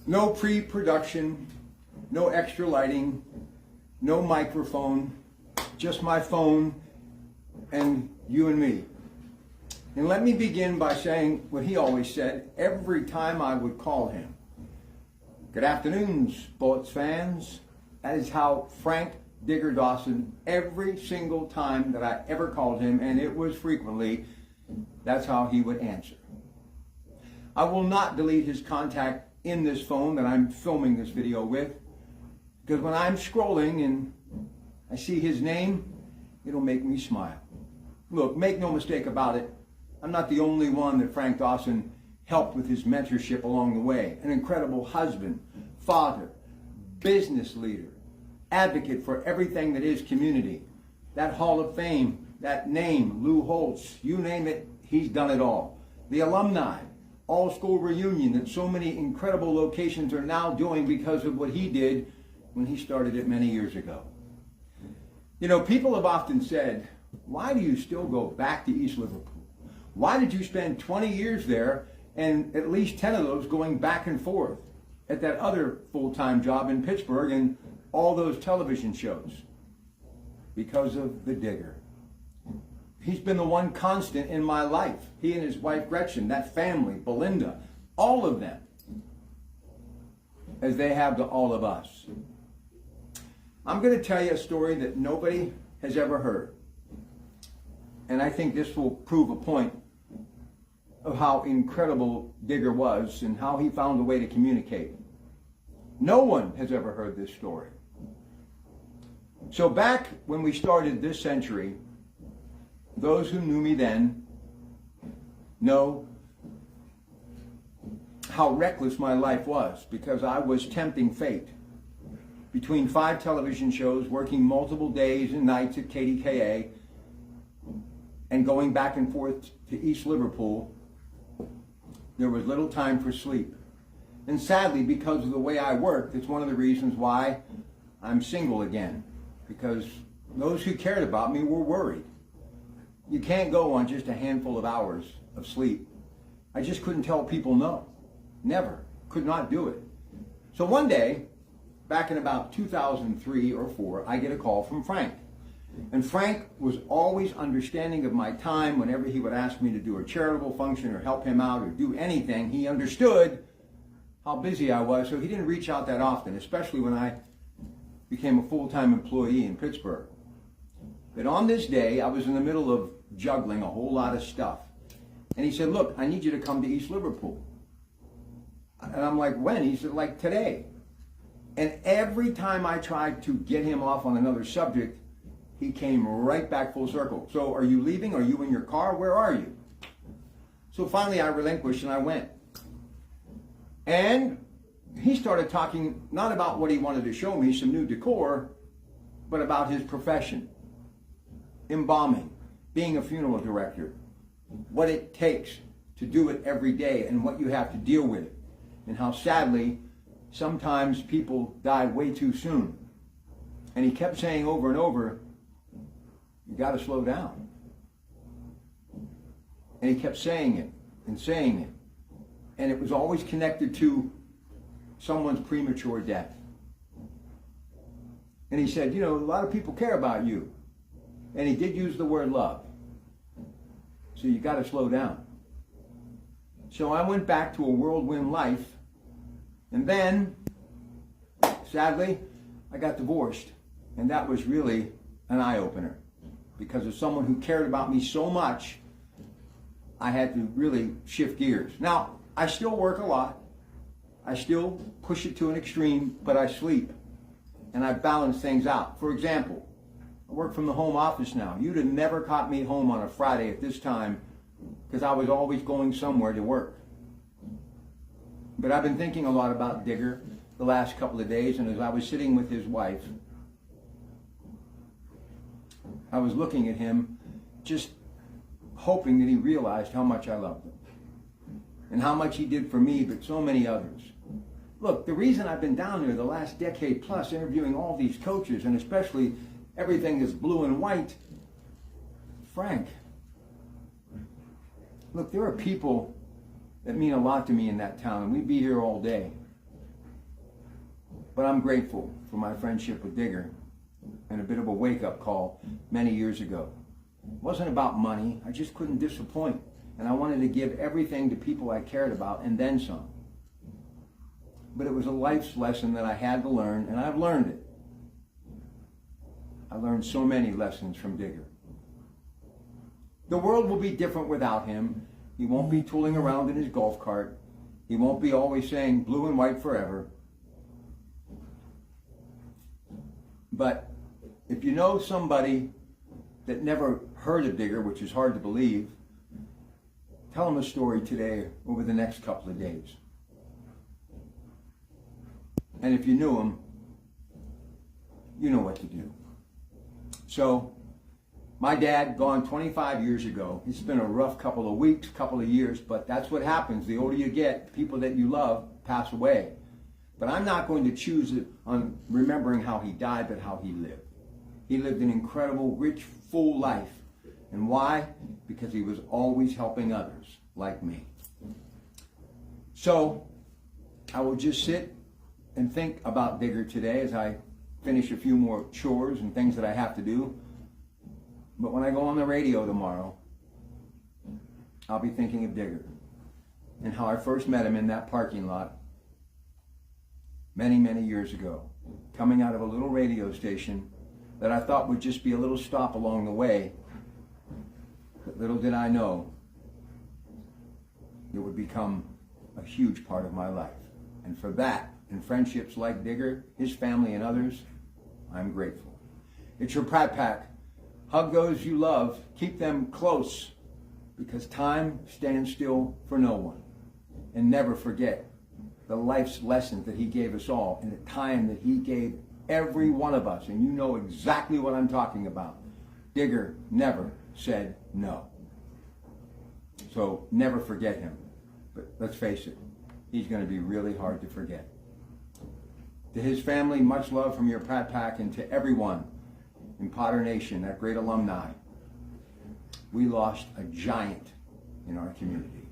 No pre-production, no extra lighting, no microphone, just my phone and you and me. And let me begin by saying what he always said every time I would call him. Good afternoon, sports fans. That is how Frank Digger Dawson, every single time that I ever called him, and it was frequently, that's how he would answer. I will not delete his contact in this phone that I'm filming this video with, because when I'm scrolling and I see his name, it'll make me smile. Look, make no mistake about it, I'm not the only one that Frank Dawson helped with his mentorship along the way. An incredible husband, father, business leader, advocate for everything that is community. That Hall of Fame, that name, Lou Holtz, you name it, he's done it all. The alumni, all-school reunion that so many incredible locations are now doing because of what he did when he started it many years ago. You know, people have often said, why do you still go back to East Liverpool? Why did you spend 20 years there and at least 10 of those going back and forth at that other full-time job in Pittsburgh and all those television shows? Because of the Digger. He's been the one constant in my life. He and his wife Gretchen, that family, Belinda, all of them, as they have to all of us. I'm going to tell you a story that nobody has ever heard. And I think this will prove a point of how incredible Digger was and how he found a way to communicate. No one has ever heard this story. So back when we started this century, those who knew me then know how reckless my life was, because I was tempting fate. Between 5 television shows, working multiple days and nights at KDKA, and going back and forth to East Liverpool, there was little time for sleep. And sadly, because of the way I worked, it's one of the reasons why I'm single again, because those who cared about me were worried. You can't go on just a handful of hours of sleep. I just couldn't tell people no. Never. Could not do it. So one day, back in about 2003 or 4, I get a call from Frank. And Frank was always understanding of my time. Whenever he would ask me to do a charitable function or help him out or do anything, he understood how busy I was, so he didn't reach out that often, especially when I became a full-time employee in Pittsburgh. But on this day, I was in the middle of juggling a whole lot of stuff. And he said, look, I need you to come to East Liverpool. And I'm like, when? He said, like today. And every time I tried to get him off on another subject, he came right back full circle. So are you leaving? Are you in your car? Where are you? So finally I relinquished and I went. And he started talking not about what he wanted to show me, some new decor, but about his profession. Embalming, being a funeral director, what it takes to do it every day and what you have to deal with it, and how sadly sometimes people die way too soon. And he kept saying over and over, you got to slow down. And he kept saying it and saying it. And it was always connected to someone's premature death. And he said, you know, a lot of people care about you. And he did use the word love. So you got to slow down. So I went back to a whirlwind life. And then, sadly, I got divorced. And that was really an eye-opener. Because of someone who cared about me so much, I had to really shift gears. Now, I still work a lot. I still push it to an extreme, but I sleep. And I balance things out. For example, I work from the home office now. You'd have never caught me home on a Friday at this time because I was always going somewhere to work. But I've been thinking a lot about Digger the last couple of days, and as I was sitting with his wife, I was looking at him just hoping that he realized how much I loved him and how much he did for me, but so many others. Look, the reason I've been down there the last decade plus interviewing all these coaches, and especially everything that's blue and white, Frank, look, there are people that mean a lot to me in that town, and we'd be here all day. But I'm grateful for my friendship with Digger and a bit of a wake-up call many years ago. It wasn't about money. I just couldn't disappoint. And I wanted to give everything to people I cared about and then some. But it was a life's lesson that I had to learn, and I've learned it. I learned so many lessons from Digger. The world will be different without him. He won't be tooling around in his golf cart. He won't be always saying blue and white forever. But if you know somebody that never heard of Digger, which is hard to believe, tell them a story today over the next couple of days. And if you knew him, you know what to do. So, my dad, gone 25 years ago. It's been a rough couple of weeks, couple of years, but that's what happens. The older you get, people that you love pass away. But I'm not going to choose it on remembering how he died, but how he lived. He lived an incredible, rich, full life. And why? Because he was always helping others, like me. So, I will just sit and think about Digger today as I finish a few more chores and things that I have to do. But when I go on the radio tomorrow, I'll be thinking of Digger and how I first met him in that parking lot many, many years ago, coming out of a little radio station that I thought would just be a little stop along the way. But little did I know, it would become a huge part of my life. And for that, and friendships like Digger, his family, and others, I'm grateful. It's your Pratte Pack. Hug those you love. Keep them close, because time stands still for no one. And never forget the life's lessons that he gave us all, and the time that he gave every one of us. And you know exactly what I'm talking about. Digger never said no. So never forget him. But let's face it, he's going to be really hard to forget. To his family, much love from your Pratte Pack, and to everyone in Potter Nation, that great alumni. We lost a giant in our community.